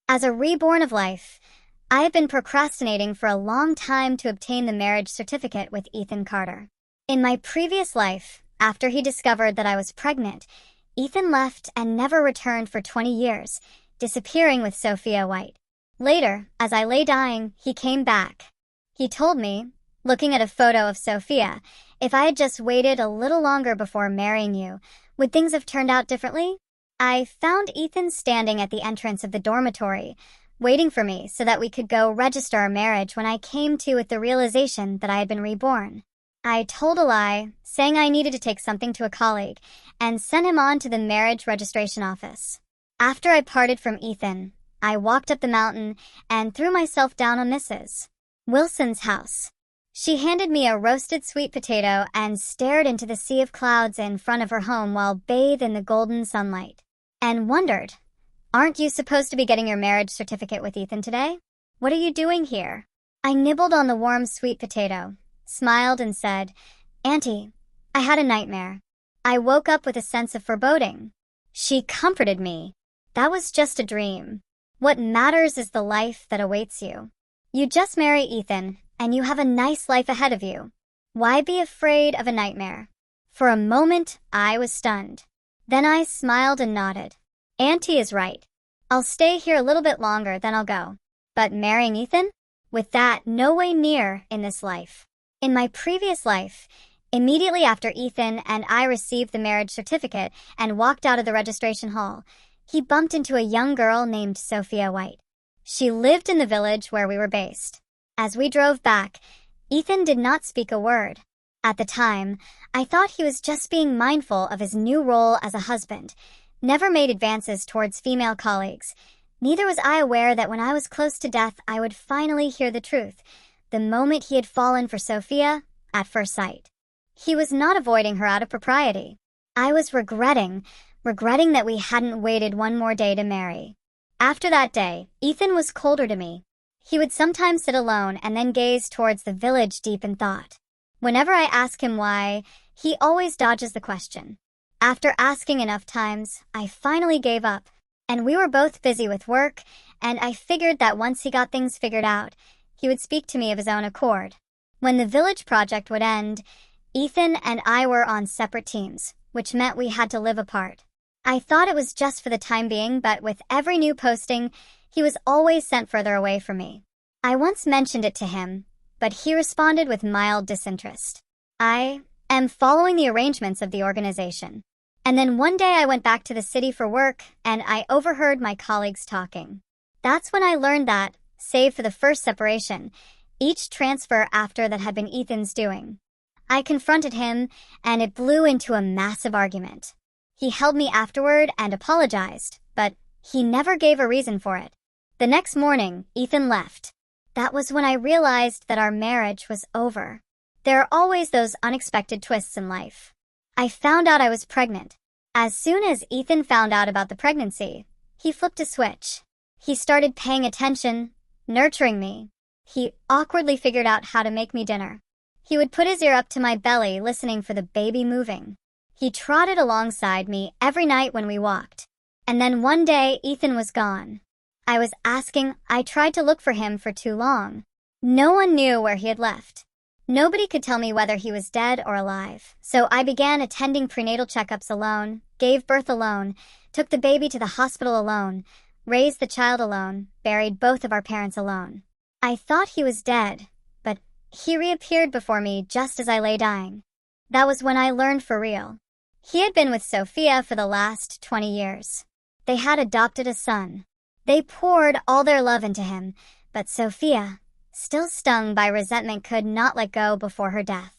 As a reborn of life, I have been procrastinating for a long time to obtain the marriage certificate with Ethan Carter. In my previous life, after he discovered that I was pregnant, Ethan left and never returned for 20 years, disappearing with Sophia White. Later, as I lay dying, he came back. He told me, looking at a photo of Sophia, if I had just waited a little longer before marrying you, would things have turned out differently? I found Ethan standing at the entrance of the dormitory, waiting for me so that we could go register our marriage when I came to with the realization that I had been reborn. I told a lie, saying I needed to take something to a colleague, and sent him on to the marriage registration office. After I parted from Ethan, I walked up the mountain and threw myself down on Mrs. Wilson's house. She handed me a roasted sweet potato and stared into the sea of clouds in front of her home while bathed in the golden sunlight, and wondered, "Aren't you supposed to be getting your marriage certificate with Ethan today? What are you doing here?" I nibbled on the warm sweet potato, smiled and said, "Auntie, I had a nightmare. I woke up with a sense of foreboding." She comforted me. "That was just a dream. What matters is the life that awaits you. You just marry Ethan, and you have a nice life ahead of you. Why be afraid of a nightmare?" For a moment, I was stunned. Then I smiled and nodded. "Auntie is right. I'll stay here a little bit longer, then I'll go. But marrying Ethan? With that, no way near in this life." In my previous life, immediately after Ethan and I received the marriage certificate and walked out of the registration hall, he bumped into a young girl named Sophia White. She lived in the village where we were based. As we drove back, Ethan did not speak a word. At the time, I thought he was just being mindful of his new role as a husband, never made advances towards female colleagues. Neither was I aware that when I was close to death, I would finally hear the truth, the moment he had fallen for Sophia at first sight. He was not avoiding her out of propriety. I was regretting that we hadn't waited one more day to marry. After that day, Ethan was colder to me. He would sometimes sit alone and then gaze towards the village deep in thought. Whenever I ask him why, he always dodges the question. After asking enough times, I finally gave up, and we were both busy with work, and I figured that once he got things figured out, he would speak to me of his own accord. When the village project would end, Ethan and I were on separate teams, which meant we had to live apart. I thought it was just for the time being, but with every new posting, he was always sent further away from me. I once mentioned it to him, but he responded with mild disinterest. "I am following the arrangements of the organization." And then one day I went back to the city for work, and I overheard my colleagues talking. That's when I learned that, save for the first separation, each transfer after that had been Ethan's doing. I confronted him, and it blew into a massive argument. He held me afterward and apologized, but he never gave a reason for it. The next morning, Ethan left. That was when I realized that our marriage was over. There are always those unexpected twists in life. I found out I was pregnant. As soon as Ethan found out about the pregnancy, he flipped a switch. He started paying attention, nurturing me. He awkwardly figured out how to make me dinner. He would put his ear up to my belly, listening for the baby moving. He trotted alongside me every night when we walked. And then one day, Ethan was gone. I tried to look for him for too long. No one knew where he had left. Nobody could tell me whether he was dead or alive, so I began attending prenatal checkups alone, gave birth alone, took the baby to the hospital alone, raised the child alone, buried both of our parents alone. I thought he was dead, but he reappeared before me just as I lay dying. That was when I learned for real. He had been with Sophia for the last 20 years. They had adopted a son. They poured all their love into him, but Sophia, still stung by resentment, could not let go before her death.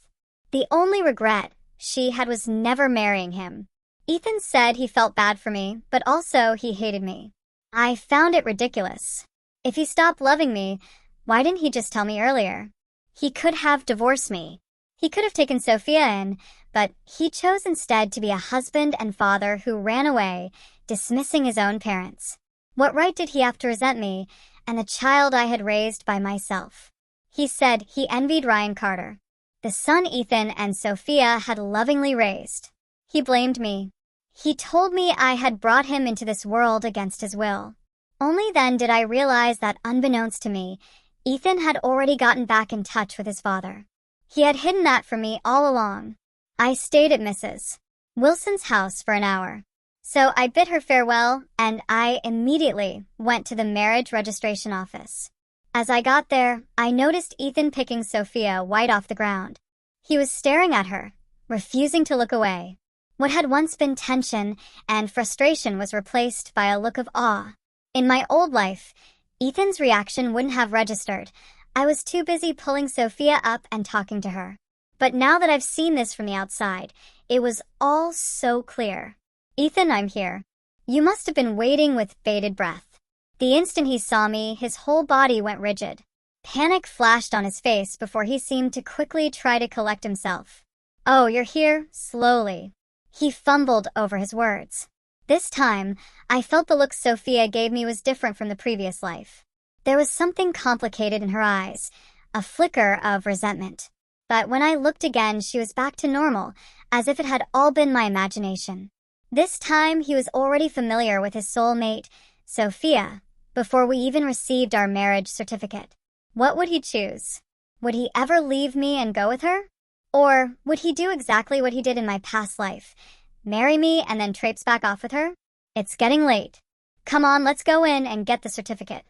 The only regret she had was never marrying him. Ethan said he felt bad for me, but also he hated me. I found it ridiculous. If he stopped loving me, why didn't he just tell me earlier? He could have divorced me. He could have taken Sophia in, but he chose instead to be a husband and father who ran away, dismissing his own parents. What right did he have to resent me and the child I had raised by myself? He said he envied Ryan Carter, the son Ethan and Sophia had lovingly raised. He blamed me. He told me I had brought him into this world against his will. Only then did I realize that, unbeknownst to me, Ethan had already gotten back in touch with his father. He had hidden that from me all along. I stayed at Mrs. Wilson's house for an hour. So I bid her farewell, and I immediately went to the marriage registration office. As I got there, I noticed Ethan picking Sophia White off the ground. He was staring at her, refusing to look away. What had once been tension and frustration was replaced by a look of awe. In my old life, Ethan's reaction wouldn't have registered. I was too busy pulling Sophia up and talking to her. But now that I've seen this from the outside, it was all so clear. "Ethan, I'm here." You must have been waiting with bated breath. The instant he saw me, his whole body went rigid. Panic flashed on his face before he seemed to quickly try to collect himself. "Oh, you're here?" Slowly. He fumbled over his words. This time, I felt the look Sophia gave me was different from the previous life. There was something complicated in her eyes, a flicker of resentment. But when I looked again, she was back to normal, as if it had all been my imagination. This time, he was already familiar with his soulmate, Sophia, before we even received our marriage certificate. What would he choose? Would he ever leave me and go with her? Or would he do exactly what he did in my past life, marry me and then traipse back off with her? "It's getting late. Come on, let's go in and get the certificate."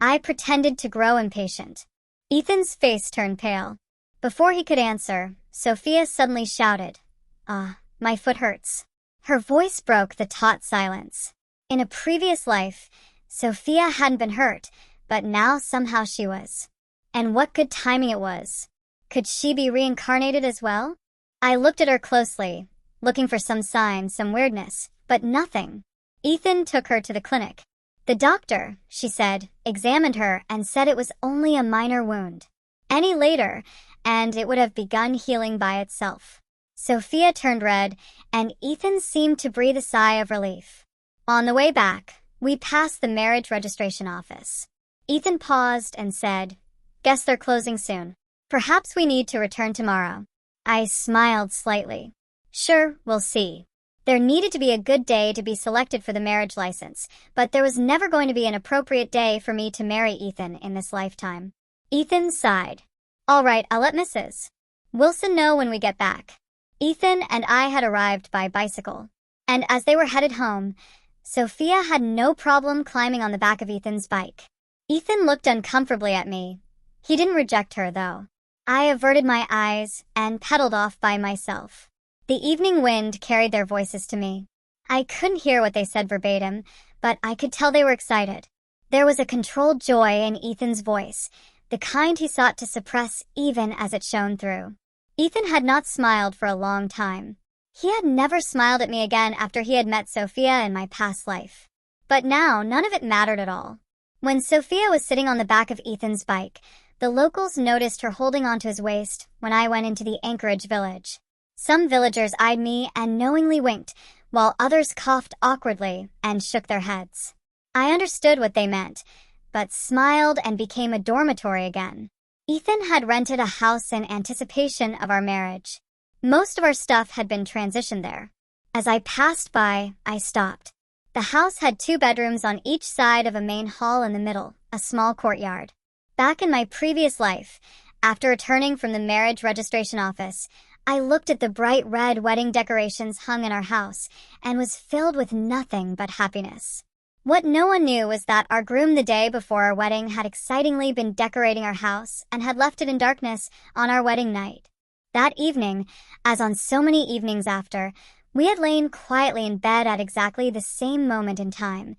I pretended to grow impatient. Ethan's face turned pale. Before he could answer, Sophia suddenly shouted, My foot hurts." Her voice broke the taut silence. In a previous life, Sophia hadn't been hurt, but now somehow she was. And what good timing it was. Could she be reincarnated as well? I looked at her closely, looking for some sign, some weirdness, but nothing. Ethan took her to the clinic. "The doctor," she said, examined her and said it was only a minor wound. Any later, and it would have begun healing by itself. Sophia turned red, and Ethan seemed to breathe a sigh of relief. On the way back, we passed the marriage registration office. Ethan paused and said, "Guess they're closing soon. Perhaps we need to return tomorrow." I smiled slightly. "Sure, we'll see." There needed to be a good day to be selected for the marriage license, but there was never going to be an appropriate day for me to marry Ethan in this lifetime. Ethan sighed. "All right, I'll let Mrs. Wilson know when we get back." Ethan and I had arrived by bicycle, and as they were headed home, Sophia had no problem climbing on the back of Ethan's bike. Ethan looked uncomfortably at me. He didn't reject her, though. I averted my eyes and pedaled off by myself. The evening wind carried their voices to me. I couldn't hear what they said verbatim, but I could tell they were excited. There was a controlled joy in Ethan's voice, the kind he sought to suppress even as it shone through. Ethan had not smiled for a long time. He had never smiled at me again after he had met Sophia in my past life. But now, none of it mattered at all. When Sophia was sitting on the back of Ethan's bike, the locals noticed her holding onto his waist when I went into the Anchorage village. Some villagers eyed me and knowingly winked, while others coughed awkwardly and shook their heads. I understood what they meant, but smiled and became a dormitory again. Ethan had rented a house in anticipation of our marriage. Most of our stuff had been transitioned there. As I passed by, I stopped. The house had 2 bedrooms on each side of a main hall in the middle, a small courtyard. Back in my previous life, after returning from the marriage registration office, I looked at the bright red wedding decorations hung in our house and was filled with nothing but happiness. What no one knew was that our groom the day before our wedding had excitingly been decorating our house and had left it in darkness on our wedding night. That evening, as on so many evenings after, we had lain quietly in bed at exactly the same moment in time,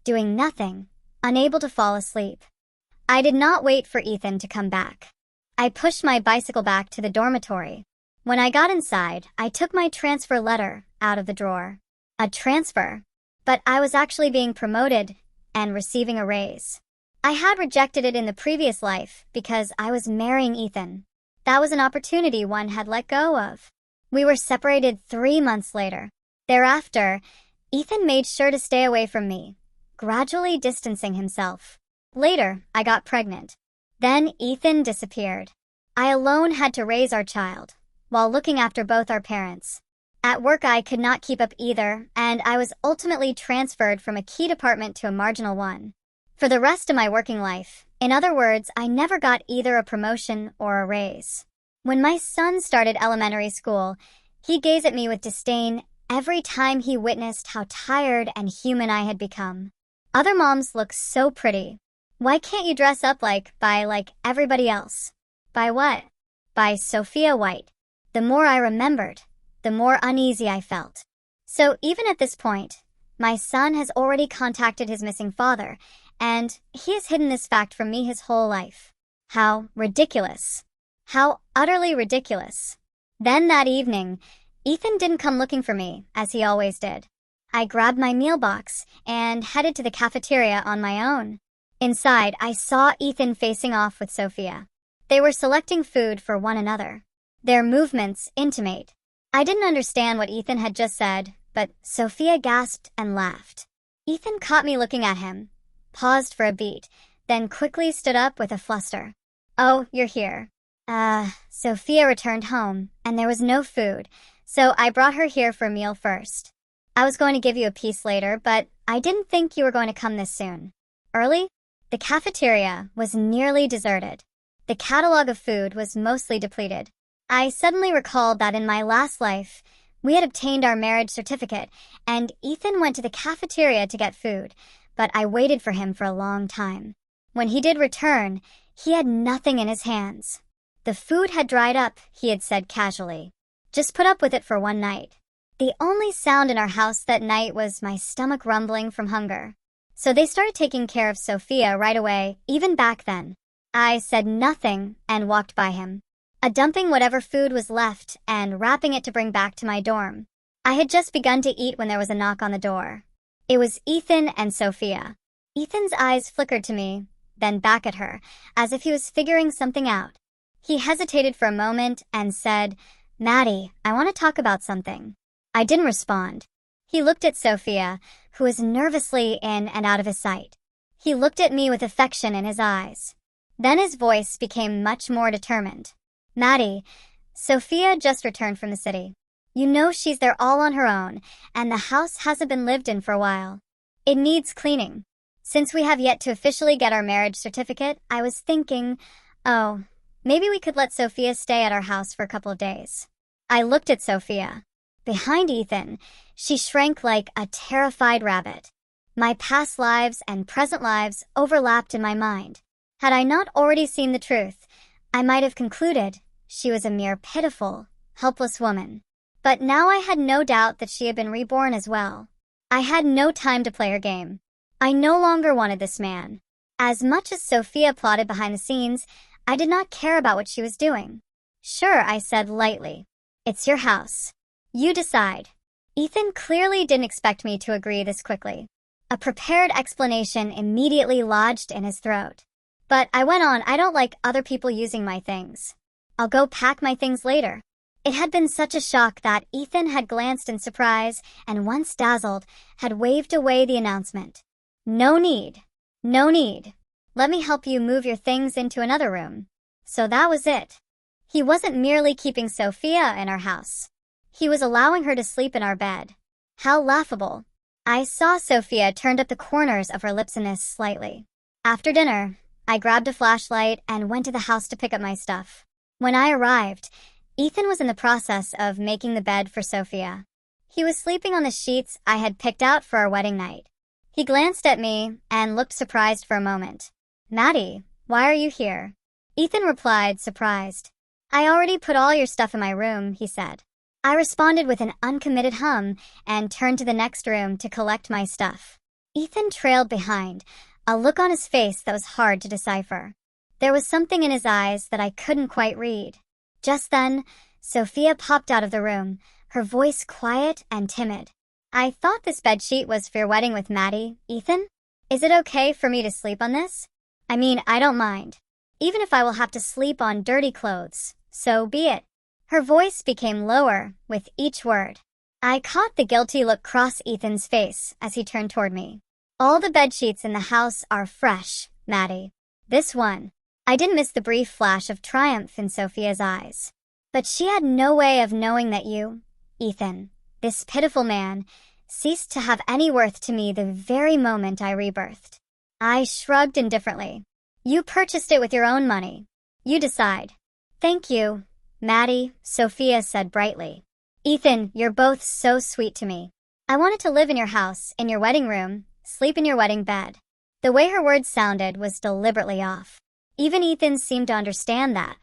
doing nothing, unable to fall asleep. I did not wait for Ethan to come back. I pushed my bicycle back to the dormitory. When I got inside, I took my transfer letter out of the drawer. A transfer. But I was actually being promoted and receiving a raise. I had rejected it in the previous life because I was marrying Ethan. That was an opportunity one had let go of. We were separated 3 months later. Thereafter, Ethan made sure to stay away from me, gradually distancing himself. Later, I got pregnant. Then Ethan disappeared. I alone had to raise our child, while looking after both our parents. At work I could not keep up either, and I was ultimately transferred from a key department to a marginal one. For the rest of my working life. In other words, I never got either a promotion or a raise. When my son started elementary school, he'd gaze at me with disdain every time he witnessed how tired and human I had become. Other moms look so pretty. Why can't you dress up like everybody else? By what? By Sophia White. The more I remembered, the more uneasy I felt. So even at this point, my son has already contacted his missing father, and he has hidden this fact from me his whole life. How ridiculous. How utterly ridiculous. Then that evening, Ethan didn't come looking for me, as he always did. I grabbed my meal box and headed to the cafeteria on my own. Inside, I saw Ethan facing off with Sophia. They were selecting food for one another. Their movements intimate. I didn't understand what Ethan had just said, but Sophia gasped and laughed. Ethan caught me looking at him, paused for a beat, then quickly stood up with a fluster. "Oh, you're here." Sophia returned home, and there was no food, so I brought her here for a meal first. I was going to give you a piece later, but I didn't think you were going to come this soon. Early? The cafeteria was nearly deserted. The catalog of food was mostly depleted. I suddenly recalled that in my last life, we had obtained our marriage certificate, and Ethan went to the cafeteria to get food, but I waited for him for a long time. When he did return, he had nothing in his hands. The food had dried up, he had said casually. Just put up with it for one night. The only sound in our house that night was my stomach rumbling from hunger. So they started taking care of Sophia right away, even back then. I said nothing and walked by him, dumping whatever food was left and wrapping it to bring back to my dorm. I had just begun to eat when there was a knock on the door. It was Ethan and Sophia. Ethan's eyes flickered to me, then back at her, as if he was figuring something out. He hesitated for a moment and said, "Maddie, I want to talk about something." I didn't respond. He looked at Sophia, who was nervously in and out of his sight. He looked at me with affection in his eyes. Then his voice became much more determined. "Maddie, Sophia just returned from the city. You know she's there all on her own, and the house hasn't been lived in for a while. It needs cleaning. Since we have yet to officially get our marriage certificate, I was thinking, maybe we could let Sophia stay at our house for a couple of days." I looked at Sophia. Behind Ethan, she shrank like a terrified rabbit. My past lives and present lives overlapped in my mind. Had I not already seen the truth, I might have concluded she was a mere pitiful, helpless woman. But now I had no doubt that she had been reborn as well. I had no time to play her game. I no longer wanted this man. As much as Sophia plotted behind the scenes, I did not care about what she was doing. "Sure," I said lightly. "It's your house. You decide." Ethan clearly didn't expect me to agree this quickly. A prepared explanation immediately lodged in his throat. But I went on, "I don't like other people using my things. I'll go pack my things later." It had been such a shock that Ethan had glanced in surprise and, once dazzled, had waved away the announcement. "No need. No need. Let me help you move your things into another room." So that was it. He wasn't merely keeping Sophia in our house. He was allowing her to sleep in our bed. How laughable. I saw Sophia turned up the corners of her lips in this slightly. After dinner, I grabbed a flashlight and went to the house to pick up my stuff. When I arrived, Ethan was in the process of making the bed for Sophia. He was sleeping on the sheets I had picked out for our wedding night. He glanced at me and looked surprised for a moment. "Maddie, why are you here?" Ethan replied, surprised. "I already put all your stuff in my room," he said. I responded with an uncommitted hum and turned to the next room to collect my stuff. Ethan trailed behind, a look on his face that was hard to decipher. There was something in his eyes that I couldn't quite read. Just then, Sophia popped out of the room, her voice quiet and timid. "I thought this bedsheet was for your wedding with Maddie, Ethan. Is it okay for me to sleep on this? I mean, I don't mind. Even if I will have to sleep on dirty clothes, so be it." Her voice became lower with each word. I caught the guilty look cross Ethan's face as he turned toward me. "All the bedsheets in the house are fresh, Maddie. This one." I didn't miss the brief flash of triumph in Sophia's eyes. "But she had no way of knowing that you, Ethan, this pitiful man, ceased to have any worth to me the very moment I rebirthed." I shrugged indifferently. You purchased it with your own money. You decide. Thank you, Maddie, Sophia said brightly. Ethan, you're both so sweet to me. I wanted to live in your house, in your wedding room, sleep in your wedding bed. The way her words sounded was deliberately off. Even Ethan seemed to understand that.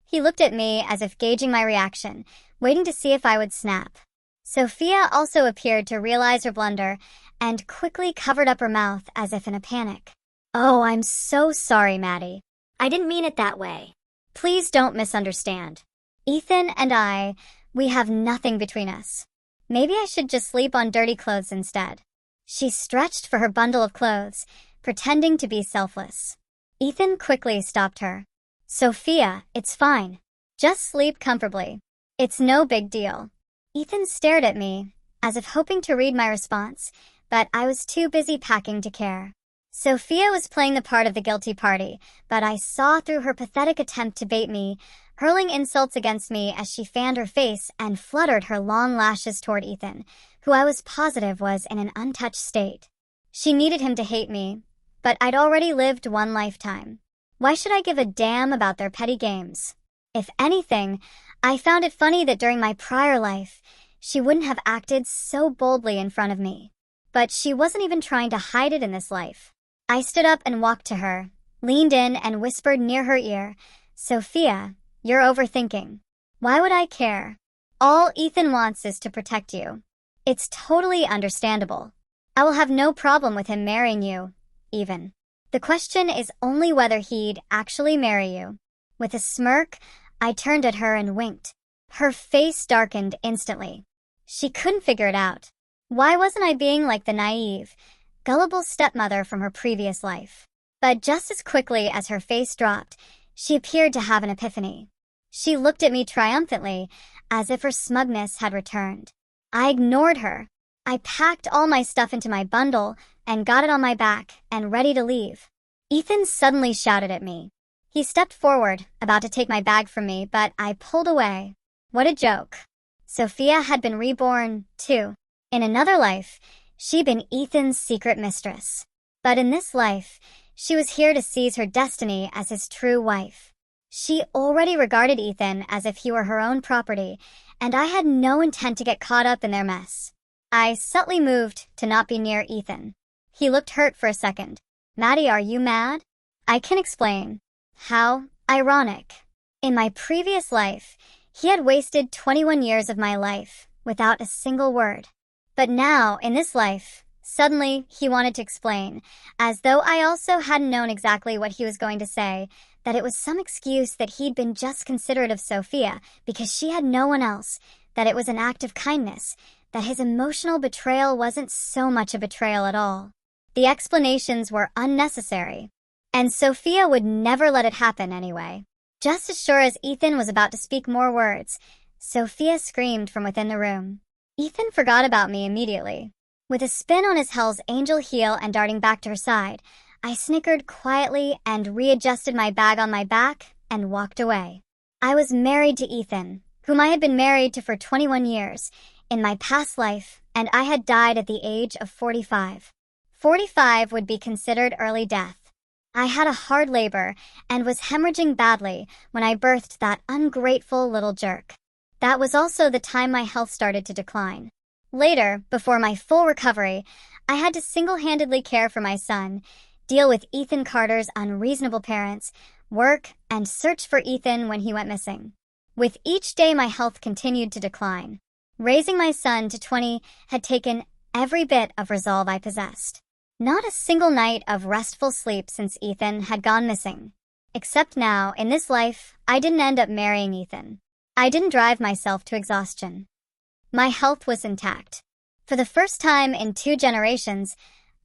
He looked at me as if gauging my reaction, waiting to see if I would snap. Sophia also appeared to realize her blunder and quickly covered up her mouth as if in a panic. Oh, I'm so sorry, Maddie. I didn't mean it that way. Please don't misunderstand. Ethan and we have nothing between us. Maybe I should just sleep on dirty clothes instead. She stretched for her bundle of clothes, pretending to be selfless. Ethan quickly stopped her. Sophia, it's fine. Just sleep comfortably. It's no big deal. Ethan stared at me, as if hoping to read my response, but I was too busy packing to care. Sophia was playing the part of the guilty party, but I saw through her pathetic attempt to bait me, hurling insults against me as she fanned her face and fluttered her long lashes toward Ethan, who I was positive was in an untouched state. She needed him to hate me, but I'd already lived one lifetime. Why should I give a damn about their petty games? If anything, I found it funny that during my prior life, she wouldn't have acted so boldly in front of me. But she wasn't even trying to hide it in this life. I stood up and walked to her, leaned in and whispered near her ear, Sophia, you're overthinking. Why would I care? All Ethan wants is to protect you. It's totally understandable. I will have no problem with him marrying you, even. The question is only whether he'd actually marry you. With a smirk, I turned at her and winked. Her face darkened instantly. She couldn't figure it out. Why wasn't I being like the naive, gullible stepmother from her previous life? But just as quickly as her face dropped, she appeared to have an epiphany. She looked at me triumphantly, as if her smugness had returned. I ignored her. I packed all my stuff into my bundle and got it on my back and ready to leave. Ethan suddenly shouted at me. He stepped forward, about to take my bag from me, but I pulled away. What a joke. Sophia had been reborn, too. In another life, she'd been Ethan's secret mistress. But in this life, she was here to seize her destiny as his true wife. She already regarded Ethan as if he were her own property, and I had no intent to get caught up in their mess. I subtly moved to not be near Ethan. He looked hurt for a second. Maddie, are you mad? I can explain. How ironic. In my previous life, he had wasted 21 years of my life without a single word. But now, in this life, suddenly he wanted to explain, as though I also hadn't known exactly what he was going to say, that it was some excuse that he'd been just considerate of Sophia because she had no one else, that it was an act of kindness, that his emotional betrayal wasn't so much a betrayal at all. The explanations were unnecessary. And Sophia would never let it happen anyway. Just as sure as Ethan was about to speak more words, Sophia screamed from within the room. Ethan forgot about me immediately. With a spin on his Hell's Angel heel and darting back to her side, I snickered quietly and readjusted my bag on my back and walked away. I was married to Ethan, whom I had been married to for 21 years, in my past life, and I had died at the age of 45. 45 would be considered early death. I had a hard labor and was hemorrhaging badly when I birthed that ungrateful little jerk. That was also the time my health started to decline. Later, before my full recovery, I had to single-handedly care for my son, deal with Ethan Carter's unreasonable parents, work, and search for Ethan when he went missing. With each day, my health continued to decline. Raising my son to 20 had taken every bit of resolve I possessed. Not a single night of restful sleep since Ethan had gone missing. Except now, in this life, I didn't end up marrying Ethan. I didn't drive myself to exhaustion. My health was intact. For the first time in 2 generations,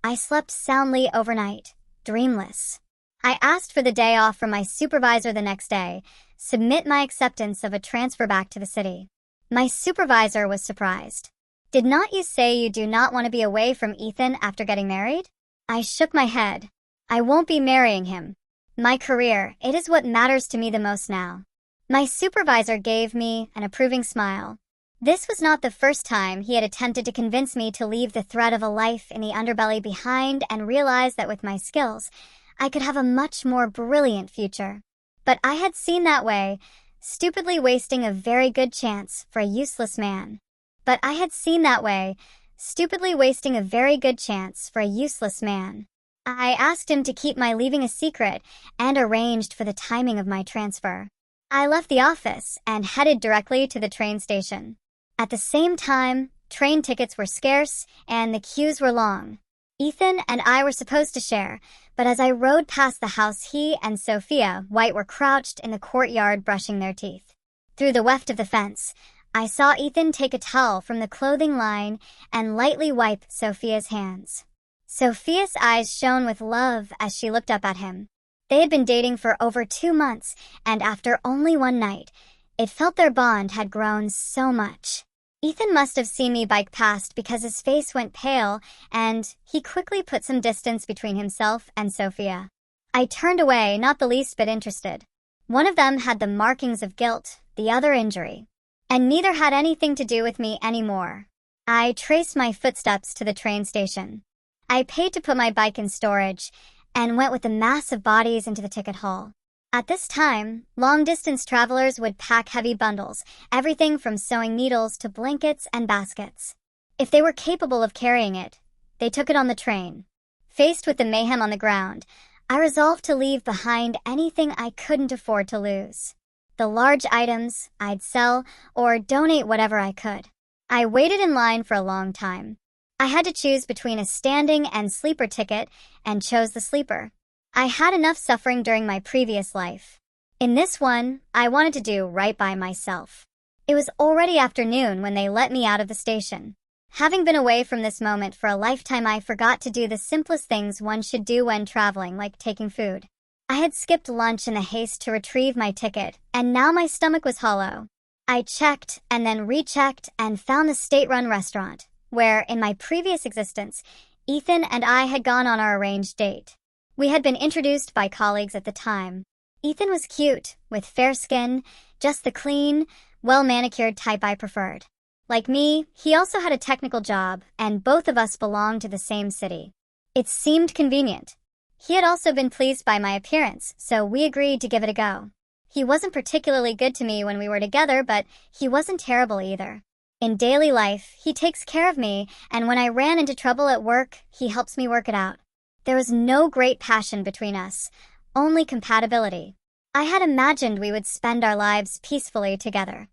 I slept soundly overnight, dreamless. I asked for the day off from my supervisor the next day, submit my acceptance of a transfer back to the city. My supervisor was surprised. Did not you say you do not want to be away from Ethan after getting married? I shook my head. I won't be marrying him. My career, it is what matters to me the most now. My supervisor gave me an approving smile. This was not the first time he had attempted to convince me to leave the threat of a life in the underbelly behind and realize that with my skills, I could have a much more brilliant future. But I had seen that way, stupidly wasting a very good chance for a useless man. But I had seen that way, stupidly wasting a very good chance for a useless man. I asked him to keep my leaving a secret and arranged for the timing of my transfer. I left the office and headed directly to the train station. At the same time, train tickets were scarce and the queues were long. Ethan and I were supposed to share, but as I rode past the house, he and Sophia White were crouched in the courtyard brushing their teeth. Through the weft of the fence, I saw Ethan take a towel from the clothing line and lightly wipe Sophia's hands. Sophia's eyes shone with love as she looked up at him. They had been dating for over 2 months, and after only one night, it felt their bond had grown so much. Ethan must have seen me bike past because his face went pale, and he quickly put some distance between himself and Sophia. I turned away, not the least bit interested. One of them had the markings of guilt, the other injury. And neither had anything to do with me anymore. I traced my footsteps to the train station. I paid to put my bike in storage, and went with the mass of bodies into the ticket hall. At this time, long-distance travelers would pack heavy bundles, everything from sewing needles to blankets and baskets. If they were capable of carrying it, they took it on the train. Faced with the mayhem on the ground, I resolved to leave behind anything I couldn't afford to lose. The large items I'd sell or donate whatever I could. I waited in line for a long time. I had to choose between a standing and sleeper ticket and chose the sleeper. I had enough suffering during my previous life. In this one, I wanted to do right by myself. It was already afternoon when they let me out of the station. Having been away from this moment for a lifetime, I forgot to do the simplest things one should do when traveling, like taking food. I had skipped lunch in the haste to retrieve my ticket, and now my stomach was hollow. I checked and then rechecked and found the state-run restaurant, where, in my previous existence, Ethan and I had gone on our arranged date. We had been introduced by colleagues at the time. Ethan was cute, with fair skin, just the clean, well-manicured type I preferred. Like me, he also had a technical job, and both of us belonged to the same city. It seemed convenient. He had also been pleased by my appearance, so we agreed to give it a go. He wasn't particularly good to me when we were together, but he wasn't terrible either. In daily life, he takes care of me, and when I ran into trouble at work, he helps me work it out. There was no great passion between us, only compatibility. I had imagined we would spend our lives peacefully together.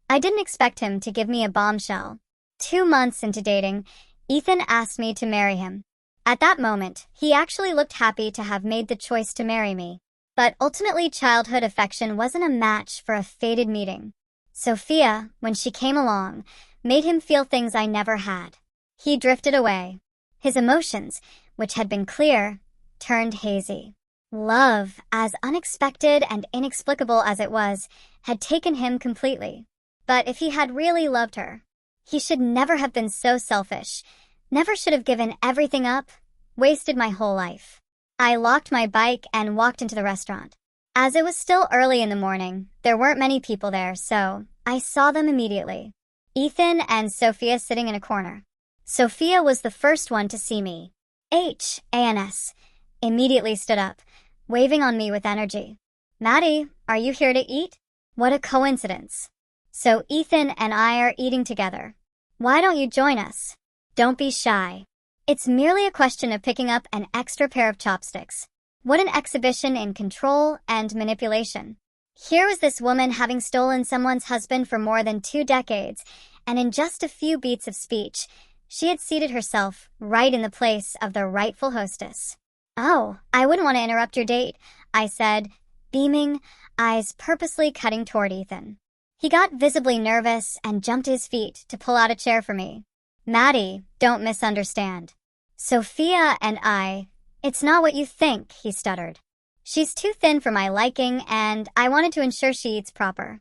I didn't expect him to give me a bombshell. 2 months into dating, Ethan asked me to marry him. At that moment, he actually looked happy to have made the choice to marry me. But ultimately, childhood affection wasn't a match for a fated meeting. Sophia, when she came along, made him feel things I never had. He drifted away. His emotions, which had been clear, turned hazy. Love, as unexpected and inexplicable as it was, had taken him completely. But if he had really loved her, he should never have been so selfish, never should have given everything up, wasted my whole life. I locked my bike and walked into the restaurant. As it was still early in the morning, there weren't many people there, so I saw them immediately. Ethan and Sophia sitting in a corner. Sophia was the first one to see me. H.A.N.S. immediately stood up, waving on me with energy. Maddie, are you here to eat? What a coincidence. So Ethan and I are eating together. Why don't you join us? Don't be shy. It's merely a question of picking up an extra pair of chopsticks. What an exhibition in control and manipulation. Here was this woman having stolen someone's husband for more than 2 decades, and in just a few beats of speech, she had seated herself right in the place of the rightful hostess. Oh, I wouldn't want to interrupt your date, I said, beaming, eyes purposely cutting toward Ethan. He got visibly nervous and jumped to his feet to pull out a chair for me. Maddie, don't misunderstand. Sophia and it's not what you think, he stuttered. She's too thin for my liking, and I wanted to ensure she eats proper.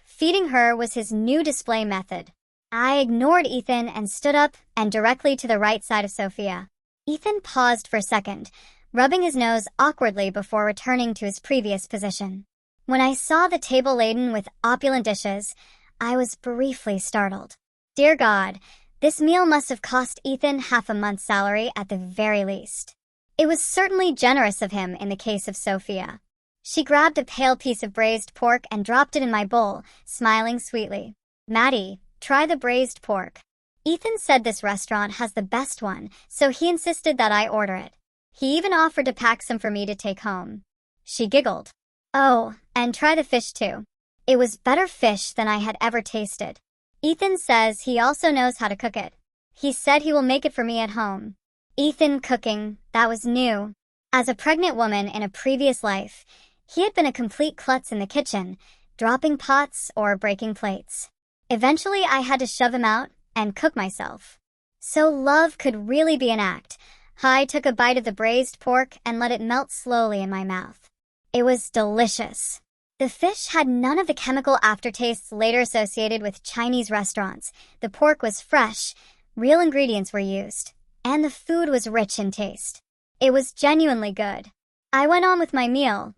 Feeding her was his new display method. I ignored Ethan and stood up and directly to the right side of Sophia. Ethan paused for a second, rubbing his nose awkwardly before returning to his previous position. When I saw the table laden with opulent dishes, I was briefly startled. Dear God, this meal must have cost Ethan half a month's salary at the very least. It was certainly generous of him in the case of Sophia. She grabbed a pale piece of braised pork and dropped it in my bowl, smiling sweetly. Maddie, try the braised pork. Ethan said this restaurant has the best one, so he insisted that I order it. He even offered to pack some for me to take home. She giggled. Oh, and try the fish too. It was better fish than I had ever tasted. Ethan says he also knows how to cook it. He said he will make it for me at home. Ethan cooking, that was new. As a pregnant woman in a previous life, he had been a complete klutz in the kitchen, dropping pots or breaking plates. Eventually, I had to shove him out and cook myself. So love could really be an act. I took a bite of the braised pork and let it melt slowly in my mouth. It was delicious. The fish had none of the chemical aftertastes later associated with Chinese restaurants. The pork was fresh, real ingredients were used, and the food was rich in taste. It was genuinely good. I went on with my meal,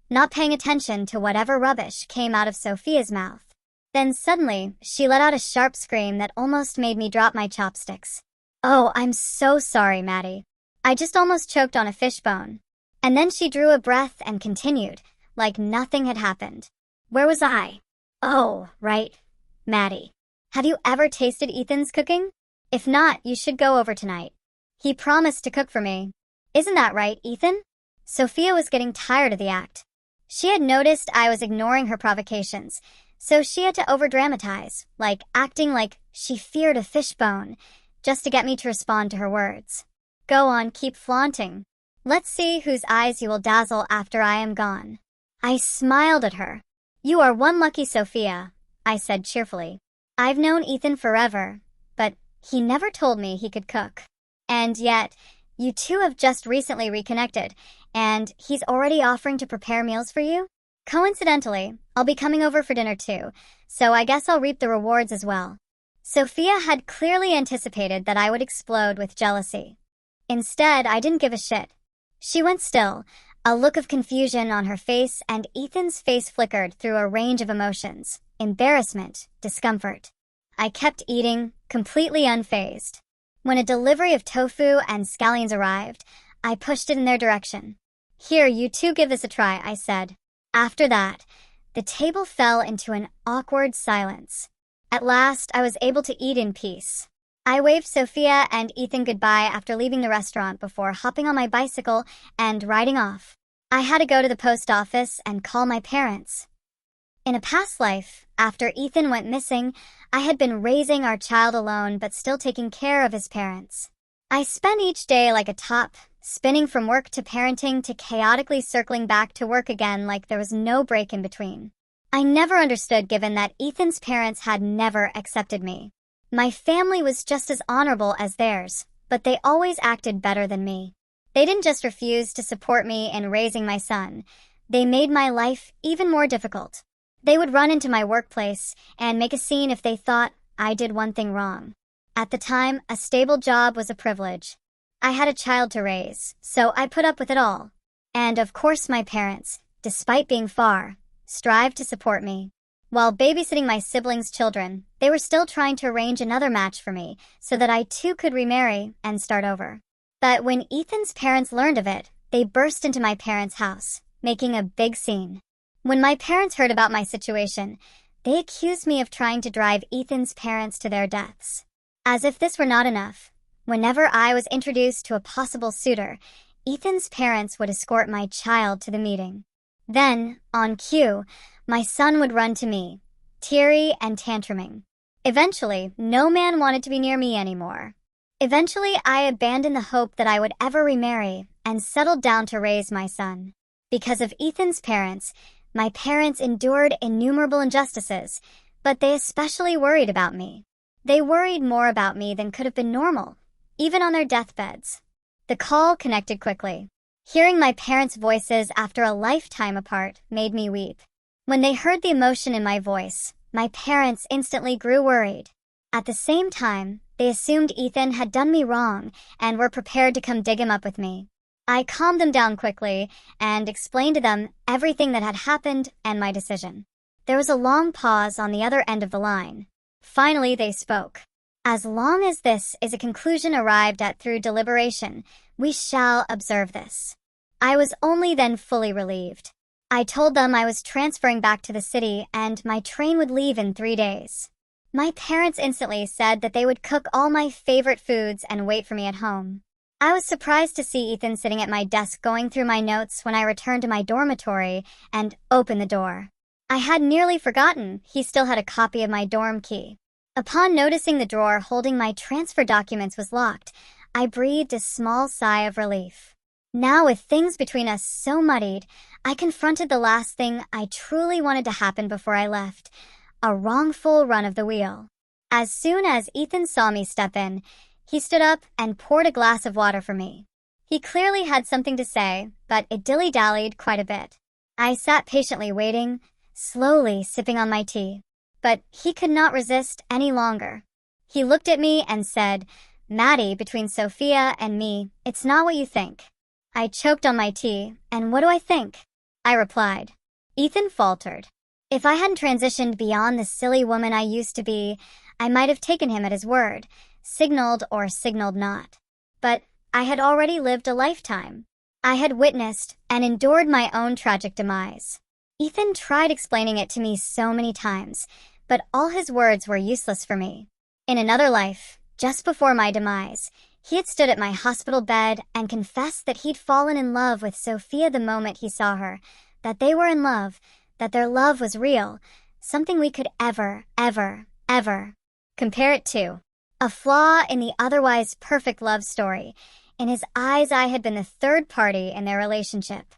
not paying attention to whatever rubbish came out of Sophia's mouth. Then suddenly, she let out a sharp scream that almost made me drop my chopsticks. Oh, I'm so sorry, Maddie. I just almost choked on a fish bone. And then she drew a breath and continued, like nothing had happened. Where was I? Oh, right. Maddie. Have you ever tasted Ethan's cooking? If not, you should go over tonight. He promised to cook for me. Isn't that right, Ethan? Sophia was getting tired of the act. She had noticed I was ignoring her provocations, so she had to overdramatize, like acting like she feared a fish bone, just to get me to respond to her words. Go on, keep flaunting. Let's see whose eyes you will dazzle after I am gone. I smiled at her. You are one lucky Sophia, I said cheerfully. I've known Ethan forever, but he never told me he could cook. And yet, you two have just recently reconnected, and he's already offering to prepare meals for you? Coincidentally, I'll be coming over for dinner too, so I guess I'll reap the rewards as well. Sophia had clearly anticipated that I would explode with jealousy. Instead, I didn't give a shit. She went still, a look of confusion on her face, and Ethan's face flickered through a range of emotions: embarrassment, discomfort. I kept eating, completely unfazed. When a delivery of tofu and scallions arrived, I pushed it in their direction. Here, you two give this a try, I said. After that, the table fell into an awkward silence. At last, I was able to eat in peace. I waved Sophia and Ethan goodbye after leaving the restaurant before hopping on my bicycle and riding off. I had to go to the post office and call my parents. In a past life, after Ethan went missing, I had been raising our child alone but still taking care of his parents. I spent each day like a top, spinning from work to parenting to chaotically circling back to work again like there was no break in between. I never understood given that Ethan's parents had never accepted me. My family was just as honorable as theirs, but they always acted better than me. They didn't just refuse to support me in raising my son. They made my life even more difficult. They would run into my workplace and make a scene if they thought I did one thing wrong. At the time, a stable job was a privilege. I had a child to raise, so I put up with it all. And of course my parents, despite being far, strived to support me. While babysitting my siblings' children, they were still trying to arrange another match for me so that I too could remarry and start over. But when Ethan's parents learned of it, they burst into my parents' house, making a big scene. When my parents heard about my situation, they accused me of trying to drive Ethan's parents to their deaths. As if this were not enough, whenever I was introduced to a possible suitor, Ethan's parents would escort my child to the meeting. Then, on cue, my son would run to me, teary and tantruming. Eventually, no man wanted to be near me anymore. Eventually, I abandoned the hope that I would ever remarry and settled down to raise my son. Because of Ethan's parents, my parents endured innumerable injustices, but they especially worried about me. They worried more about me than could have been normal, even on their deathbeds. The call connected quickly. Hearing my parents' voices after a lifetime apart made me weep. When they heard the emotion in my voice, my parents instantly grew worried. At the same time, they assumed Ethan had done me wrong and were prepared to come dig him up with me. I calmed them down quickly and explained to them everything that had happened and my decision. There was a long pause on the other end of the line. Finally, they spoke. As long as this is a conclusion arrived at through deliberation, we shall observe this. I was only then fully relieved. I told them I was transferring back to the city and my train would leave in 3 days. My parents instantly said that they would cook all my favorite foods and wait for me at home. I was surprised to see Ethan sitting at my desk going through my notes when I returned to my dormitory and opened the door. I had nearly forgotten he still had a copy of my dorm key. Upon noticing the drawer holding my transfer documents was locked, I breathed a small sigh of relief. Now, with things between us so muddied, I confronted the last thing I truly wanted to happen before I left, a wrongful run of the wheel. As soon as Ethan saw me step in, he stood up and poured a glass of water for me. He clearly had something to say, but it dilly-dallied quite a bit. I sat patiently waiting, slowly sipping on my tea. But he could not resist any longer. He looked at me and said, "Maddie, between Sophia and me, it's not what you think." I choked on my tea, and what do I think? I replied. Ethan faltered. If I hadn't transitioned beyond the silly woman I used to be, I might have taken him at his word, signaled or signaled not. But I had already lived a lifetime. I had witnessed and endured my own tragic demise. Ethan tried explaining it to me so many times, but all his words were useless for me. In another life, just before my demise, he had stood at my hospital bed and confessed that he'd fallen in love with Sophia the moment he saw her, that they were in love, that their love was real, something we could ever compare it to. A flaw in the otherwise perfect love story. In his eyes, I had been the third party in their relationship.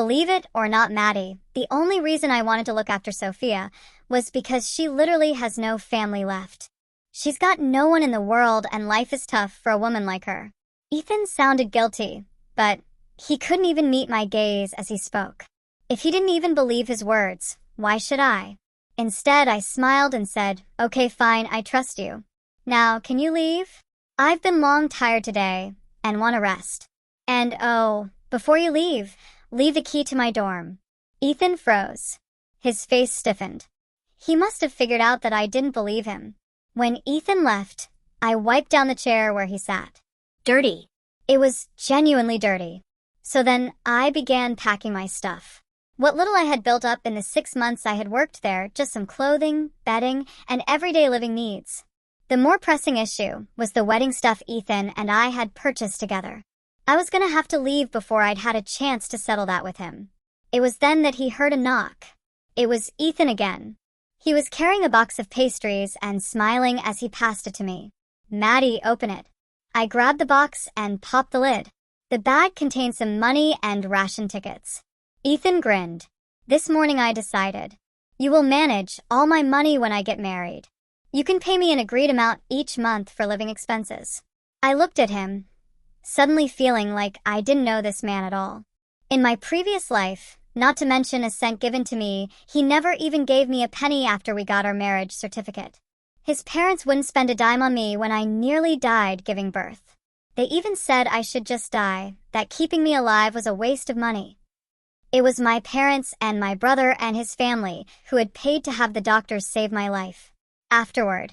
Believe it or not, Maddie, the only reason I wanted to look after Sophia was because she literally has no family left. She's got no one in the world and life is tough for a woman like her. Ethan sounded guilty, but he couldn't even meet my gaze as he spoke. If he didn't even believe his words, why should I? Instead, I smiled and said, "Okay, fine, I trust you. Now, can you leave? I've been long tired today and want to rest. And oh, before you leave the key to my dorm." Ethan froze. His face stiffened. He must have figured out that I didn't believe him. When Ethan left, I wiped down the chair where he sat. Dirty. It was genuinely dirty. So then I began packing my stuff. What little I had built up in the 6 months I had worked there, just some clothing, bedding, and everyday living needs. The more pressing issue was the wedding stuff Ethan and I had purchased together. I was going to have to leave before I'd had a chance to settle that with him. It was then that he heard a knock. It was Ethan again. He was carrying a box of pastries and smiling as he passed it to me. "Maddie, open it." I grabbed the box and popped the lid. The bag contained some money and ration tickets. Ethan grinned. "This morning I decided. You will manage all my money when I get married. You can pay me an agreed amount each month for living expenses." I looked at him, suddenly feeling like I didn't know this man at all. In my previous life, not to mention a cent given to me, he never even gave me a penny after we got our marriage certificate. His parents wouldn't spend a dime on me when I nearly died giving birth. They even said I should just die, that keeping me alive was a waste of money. It was my parents and my brother and his family who had paid to have the doctors save my life. Afterward,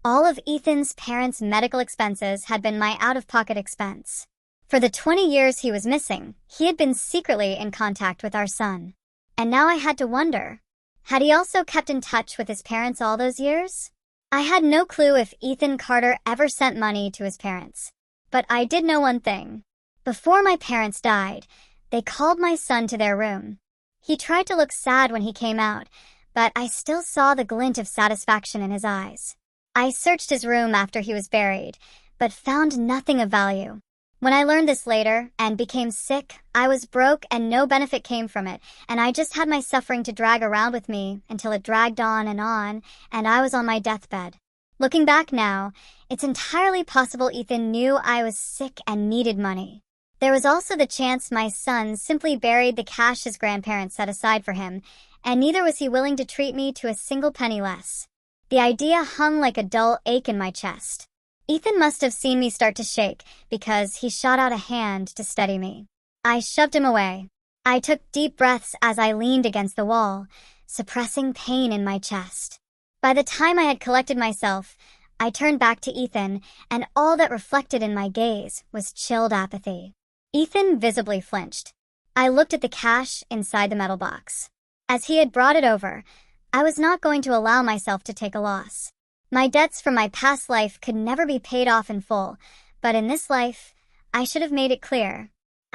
all of Ethan's parents' medical expenses had been my out-of-pocket expense. For the 20 years he was missing, he had been secretly in contact with our son. And now I had to wonder, had he also kept in touch with his parents all those years? I had no clue if Ethan Carter ever sent money to his parents. But I did know one thing. Before my parents died, they called my son to their room. He tried to look sad when he came out, but I still saw the glint of satisfaction in his eyes. I searched his room after he was buried, but found nothing of value. When I learned this later and became sick, I was broke and no benefit came from it, and I just had my suffering to drag around with me until it dragged on, and I was on my deathbed. Looking back now, it's entirely possible Ethan knew I was sick and needed money. There was also the chance my son simply buried the cash his grandparents set aside for him, and neither was he willing to treat me to a single penny less. The idea hung like a dull ache in my chest. Ethan must have seen me start to shake because he shot out a hand to steady me. I shoved him away. I took deep breaths as I leaned against the wall, suppressing pain in my chest. By the time I had collected myself, I turned back to Ethan, and all that reflected in my gaze was chilled apathy. Ethan visibly flinched. I looked at the cash inside the metal box. As he had brought it over, I was not going to allow myself to take a loss. My debts from my past life could never be paid off in full, but in this life, I should have made it clear.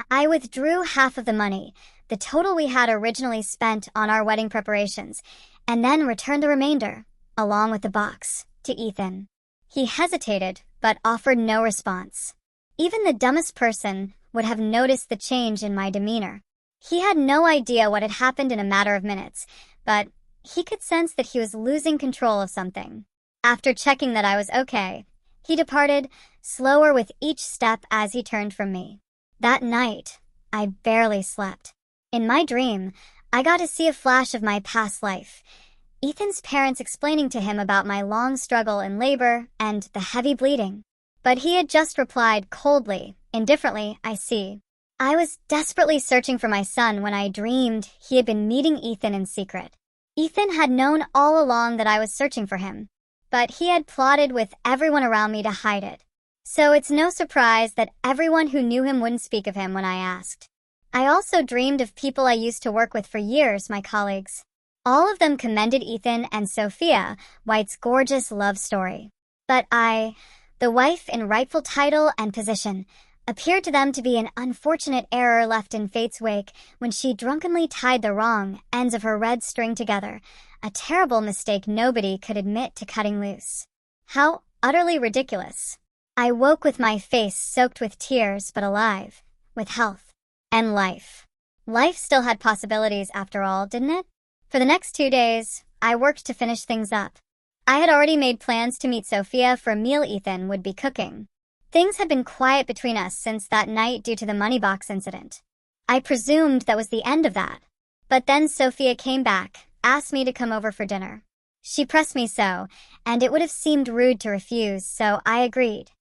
I withdrew half of the money, the total we had originally spent on our wedding preparations, and then returned the remainder, along with the box, to Ethan. He hesitated, but offered no response. Even the dumbest person would have noticed the change in my demeanor. He had no idea what had happened in a matter of minutes, but he could sense that he was losing control of something. After checking that I was okay, he departed, slower with each step as he turned from me. That night, I barely slept. In my dream, I got to see a flash of my past life. Ethan's parents explaining to him about my long struggle in labor and the heavy bleeding. But he had just replied coldly, indifferently, I see. I was desperately searching for my son when I dreamed he had been meeting Ethan in secret. Ethan had known all along that I was searching for him, but he had plotted with everyone around me to hide it. So it's no surprise that everyone who knew him wouldn't speak of him when I asked. I also dreamed of people I used to work with for years, my colleagues. All of them commended Ethan and Sophia, White's gorgeous love story. But I, the wife in rightful title and position, appeared to them to be an unfortunate error left in fate's wake when she drunkenly tied the wrong ends of her red string together, a terrible mistake nobody could admit to cutting loose. How utterly ridiculous. I woke with my face soaked with tears but alive, with health and life. Life still had possibilities after all, didn't it? For the next 2 days, I worked to finish things up. I had already made plans to meet Sophia for a meal Ethan would be cooking. Things had been quiet between us since that night due to the money box incident. I presumed that was the end of that. But then Sophia came back, asked me to come over for dinner. She pressed me so, and it would have seemed rude to refuse, so I agreed.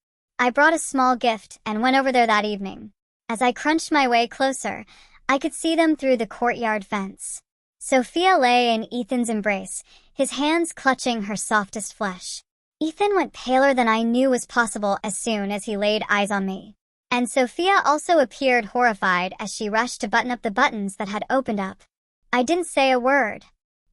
I brought a small gift and went over there that evening. As I crunched my way closer, I could see them through the courtyard fence. Sophia lay in Ethan's embrace, his hands clutching her softest flesh. Ethan went paler than I knew was possible as soon as he laid eyes on me. And Sophia also appeared horrified as she rushed to button up the buttons that had opened up. I didn't say a word.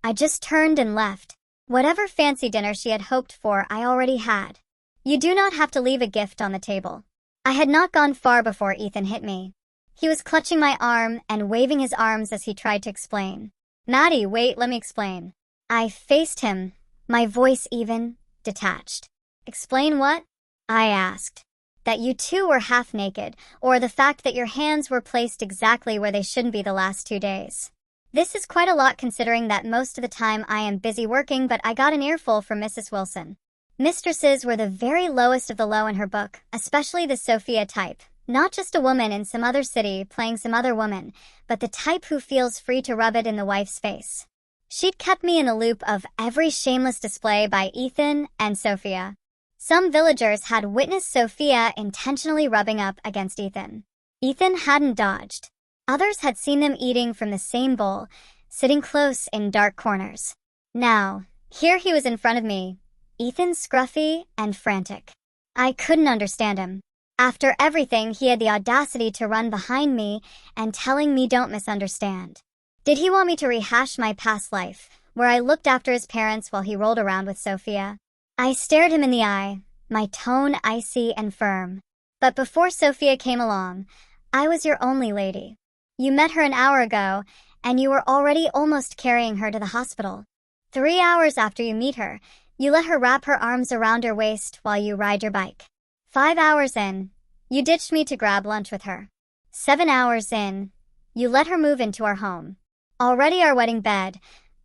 I just turned and left. Whatever fancy dinner she had hoped for, I already had. You do not have to leave a gift on the table. I had not gone far before Ethan hit me. He was clutching my arm and waving his arms as he tried to explain. Maddie, wait, let me explain. I faced him, my voice even, detached. Explain what? I asked. That you two were half naked, or the fact that your hands were placed exactly where they shouldn't be the last 2 days. This is quite a lot considering that most of the time I am busy working, but I got an earful from Mrs. Wilson. Mistresses were the very lowest of the low in her book, especially the Sophia type. Not just a woman in some other city playing some other woman, but the type who feels free to rub it in the wife's face. She'd kept me in the loop of every shameless display by Ethan and Sophia. Some villagers had witnessed Sophia intentionally rubbing up against Ethan. Ethan hadn't dodged. Others had seen them eating from the same bowl, sitting close in dark corners. Now, here he was in front of me, Ethan scruffy and frantic. I couldn't understand him. After everything, he had the audacity to run behind me and telling me don't misunderstand. Did he want me to rehash my past life, where I looked after his parents while he rolled around with Sophia? I stared him in the eye, my tone icy and firm. But before Sophia came along, I was your only lady. You met her an hour ago, and you were already almost carrying her to the hospital. 3 hours after you meet her, you let her wrap her arms around your waist while you ride your bike. 5 hours in, you ditched me to grab lunch with her. 7 hours in, you let her move into our home. Already our wedding bed,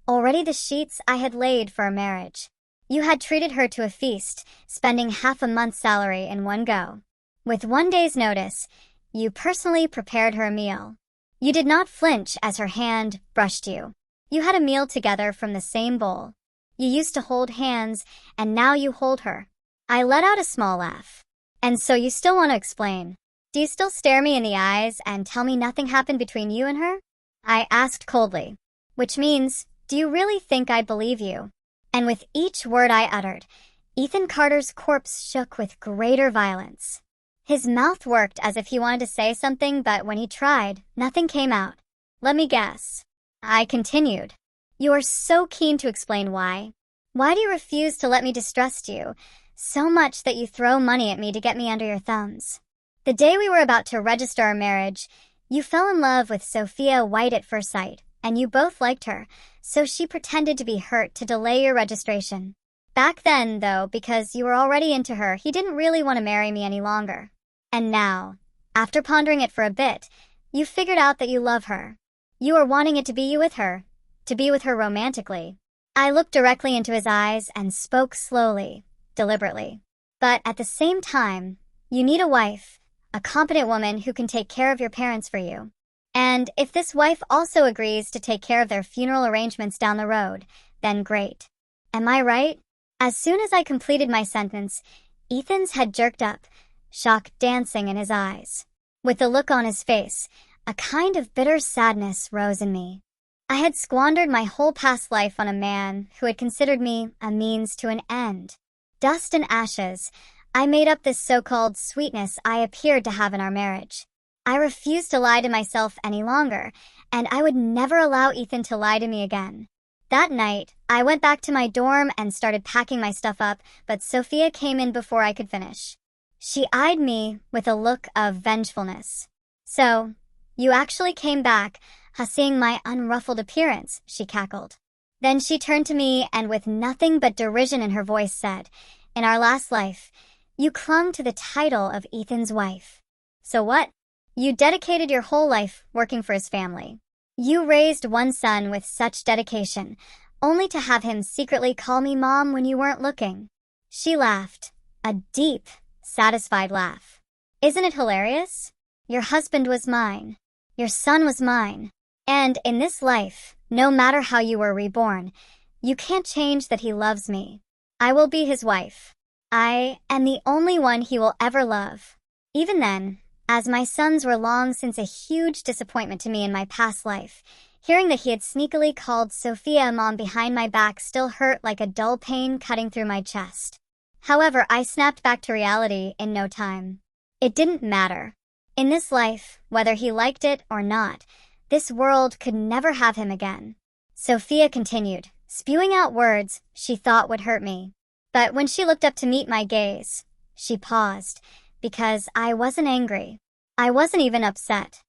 already the sheets I had laid for our marriage. You had treated her to a feast, spending half a month's salary in one go. With 1 day's notice, you personally prepared her a meal. You did not flinch as her hand brushed you. You had a meal together from the same bowl. You used to hold hands, and now you hold her. I let out a small laugh. And so you still want to explain. Do you still stare me in the eyes and tell me nothing happened between you and her? I asked coldly. Which means, Do you really think I'd believe you?" And with each word I uttered, Ethan Carter's corpse shook with greater violence. His mouth worked as if he wanted to say something, but when he tried, nothing came out. "Let me guess." I continued. "You are so keen to explain why. Why do you refuse to let me distrust you so much that you throw money at me to get me under your thumbs? The day we were about to register our marriage, you fell in love with Sophia White at first sight, and you both liked her, so she pretended to be hurt to delay your registration. Back then, though, because you were already into her, he didn't really want to marry me any longer. And now, after pondering it for a bit, you figured out that you love her. You are wanting it to be you with her, to be with her romantically." I looked directly into his eyes and spoke slowly, deliberately. "But at the same time, you need a wife, a competent woman who can take care of your parents for you. And if this wife also agrees to take care of their funeral arrangements down the road, then great. Am I right?" As soon as I completed my sentence, Ethan's head jerked up, shock dancing in his eyes. With the look on his face, a kind of bitter sadness rose in me. I had squandered my whole past life on a man who had considered me a means to an end. Dust and ashes, I made up this so-called sweetness I appeared to have in our marriage. I refused to lie to myself any longer, and I would never allow Ethan to lie to me again. That night, I went back to my dorm and started packing my stuff up, but Sophia came in before I could finish. She eyed me with a look of vengefulness. "So, you actually came back, seeing my unruffled appearance," she cackled. Then she turned to me and with nothing but derision in her voice said, "In our last life, you clung to the title of Ethan's wife. So what? You dedicated your whole life working for his family. You raised one son with such dedication, only to have him secretly call me Mom when you weren't looking." She laughed, a deep, satisfied laugh. "Isn't it hilarious? Your husband was mine. Your son was mine. And in this life, no matter how you were reborn, you can't change that he loves me. I will be his wife. I am the only one he will ever love." Even then, as my sons were long since a huge disappointment to me in my past life, hearing that he had sneakily called Sophia Mom behind my back still hurt like a dull pain cutting through my chest. However, I snapped back to reality in no time. It didn't matter. In this life, whether he liked it or not, this world could never have him again. Sophia continued, spewing out words she thought would hurt me. But when she looked up to meet my gaze, she paused, because I wasn't angry. I wasn't even upset.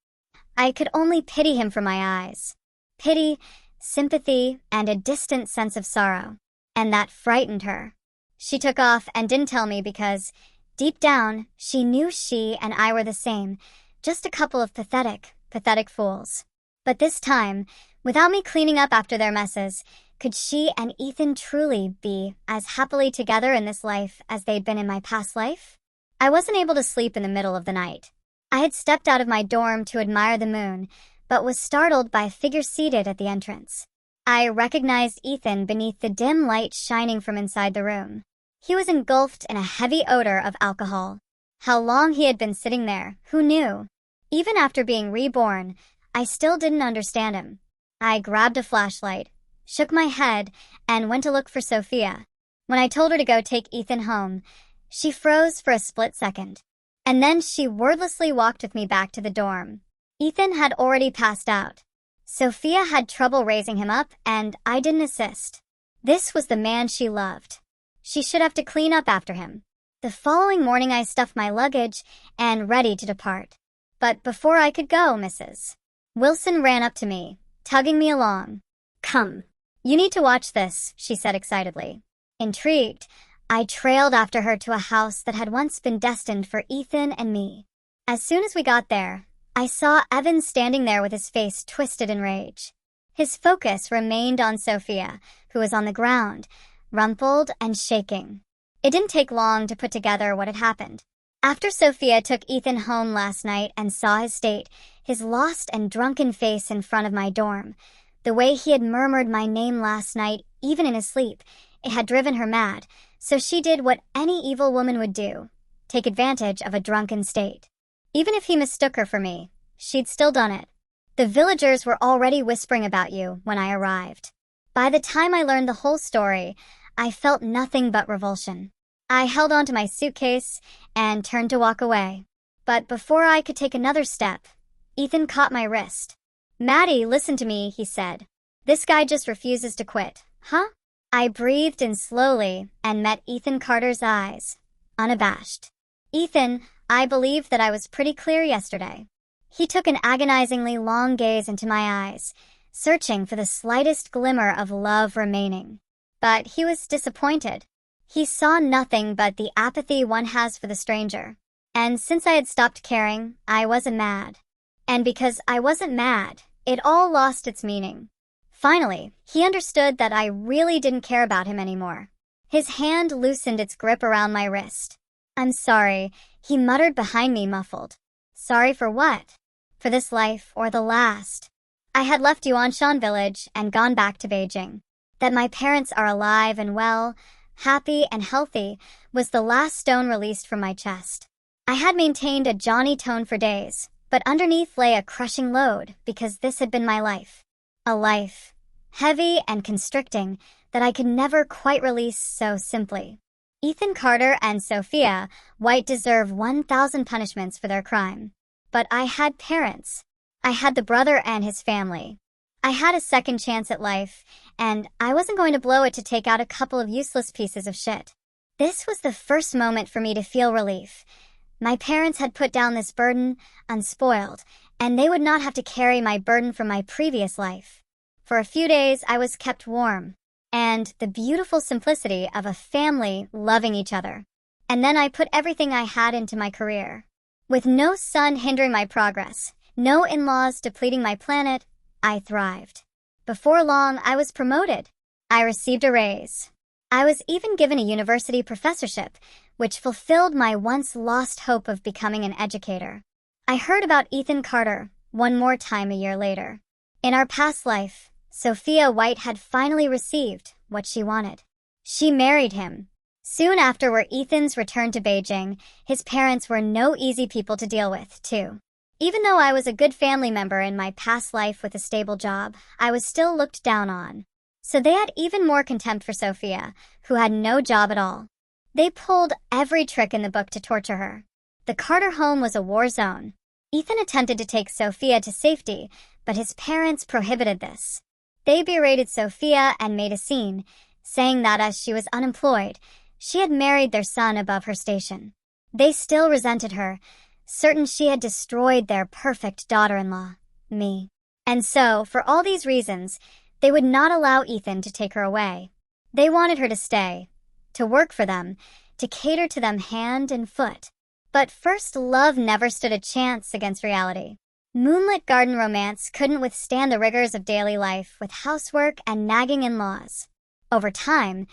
I could only pity him from my eyes. Pity, sympathy, and a distant sense of sorrow. And that frightened her. She took off and didn't tell me because, deep down, she knew she and I were the same, just a couple of pathetic fools. But this time, without me cleaning up after their messes, could she and Ethan truly be as happily together in this life as they'd been in my past life? I wasn't able to sleep in the middle of the night. I had stepped out of my dorm to admire the moon, but was startled by a figure seated at the entrance. I recognized Ethan beneath the dim light shining from inside the room. He was engulfed in a heavy odor of alcohol. How long he had been sitting there, who knew? Even after being reborn, I still didn't understand him. I grabbed a flashlight, shook my head, and went to look for Sophia. When I told her to go take Ethan home, she froze for a split second. And then she wordlessly walked with me back to the dorm. Ethan had already passed out. Sophia had trouble raising him up, and I didn't assist. This was the man she loved. She should have to clean up after him. The following morning I stuffed my luggage and ready to depart. But before I could go, Mrs. Wilson ran up to me, tugging me along. "Come. You need to watch this," she said excitedly. Intrigued, I trailed after her to a house that had once been destined for Ethan and me. As soon as we got there, I saw Evan standing there with his face twisted in rage. His focus remained on Sophia, who was on the ground, rumpled and shaking. It didn't take long to put together what had happened. After Sophia took Ethan home last night and saw his state, his lost and drunken face in front of my dorm, the way he had murmured my name last night, even in his sleep, it had driven her mad, so she did what any evil woman would do, take advantage of a drunken state. Even if he mistook her for me, she'd still done it. The villagers were already whispering about you when I arrived. By the time I learned the whole story, I felt nothing but revulsion. I held onto my suitcase and turned to walk away. But before I could take another step, Ethan caught my wrist. "Maddie, listen to me," he said. "This guy just refuses to quit." "Huh?" I breathed in slowly and met Ethan Carter's eyes, unabashed. "Ethan, I believed that I was pretty clear yesterday." He took an agonizingly long gaze into my eyes, searching for the slightest glimmer of love remaining. But he was disappointed. He saw nothing but the apathy one has for the stranger. And since I had stopped caring, I wasn't mad. And because I wasn't mad, it all lost its meaning. Finally, he understood that I really didn't care about him anymore. His hand loosened its grip around my wrist. "I'm sorry," he muttered behind me, muffled. "Sorry for what?" "For this life or the last. I had left Yuanshan village and gone back to Beijing. That my parents are alive and well, happy and healthy, was the last stone released from my chest. I had maintained a jaunty tone for days, but underneath lay a crushing load because this had been my life. A life, heavy and constricting, that I could never quite release so simply. Ethan Carter and Sophia White deserve 1,000 punishments for their crime. But I had parents. I had the brother and his family. I had a second chance at life, and I wasn't going to blow it to take out a couple of useless pieces of shit. This was the first moment for me to feel relief. My parents had put down this burden, unspoiled, and they would not have to carry my burden from my previous life. For a few days, I was kept warm, and the beautiful simplicity of a family loving each other. And then I put everything I had into my career. With no son hindering my progress, no in-laws depleting my planet, I thrived. Before long, I was promoted. I received a raise. I was even given a university professorship, which fulfilled my once-lost hope of becoming an educator. I heard about Ethan Carter one more time a year later. In our past life, Sophia White had finally received what she wanted. She married him. Soon after were Ethan's return to Beijing. His parents were no easy people to deal with, too. Even though I was a good family member in my past life with a stable job, I was still looked down on. So they had even more contempt for Sophia, who had no job at all. They pulled every trick in the book to torture her. The Carter home was a war zone. Ethan attempted to take Sophia to safety, but his parents prohibited this. They berated Sophia and made a scene, saying that as she was unemployed, she had married their son above her station. They still resented her, certain she had destroyed their perfect daughter-in-law, me. And so, for all these reasons, they would not allow Ethan to take her away. They wanted her to stay, to work for them, to cater to them hand and foot. But first love never stood a chance against reality. Moonlit garden romance couldn't withstand the rigors of daily life with housework and nagging in-laws. Over time,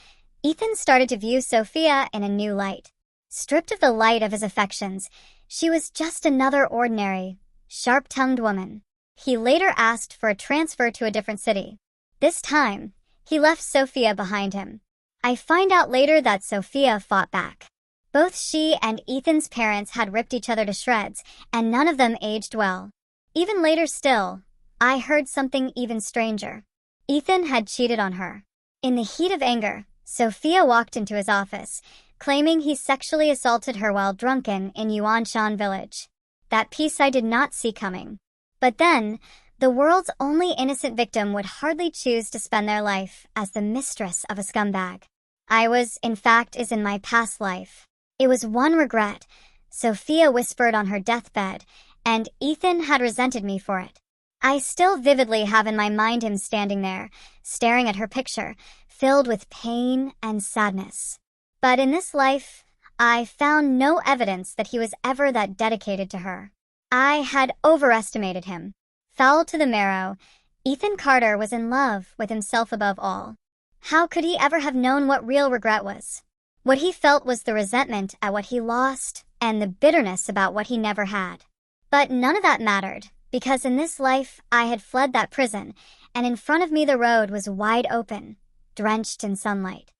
Ethan started to view Sophia in a new light. Stripped of the light of his affections, she was just another ordinary, sharp-tongued woman. He later asked for a transfer to a different city. This time, he left Sophia behind him. I find out later that Sophia fought back. Both she and Ethan's parents had ripped each other to shreds, and none of them aged well. Even later still, I heard something even stranger. Ethan had cheated on her. In the heat of anger, Sophia walked into his office, claiming he sexually assaulted her while drunken in Yuanshan village. That piece I did not see coming. But then, the world's only innocent victim would hardly choose to spend their life as the mistress of a scumbag. I was, in fact, is in my past life. It was one regret. Sophia whispered on her deathbed, and Ethan had resented me for it. I still vividly have in my mind him standing there, staring at her picture, filled with pain and sadness. But in this life, I found no evidence that he was ever that dedicated to her. I had overestimated him. Foul to the marrow, Ethan Carter was in love with himself above all. How could he ever have known what real regret was? What he felt was the resentment at what he lost and the bitterness about what he never had. But none of that mattered, because in this life I had fled that prison, and in front of me the road was wide open, drenched in sunlight.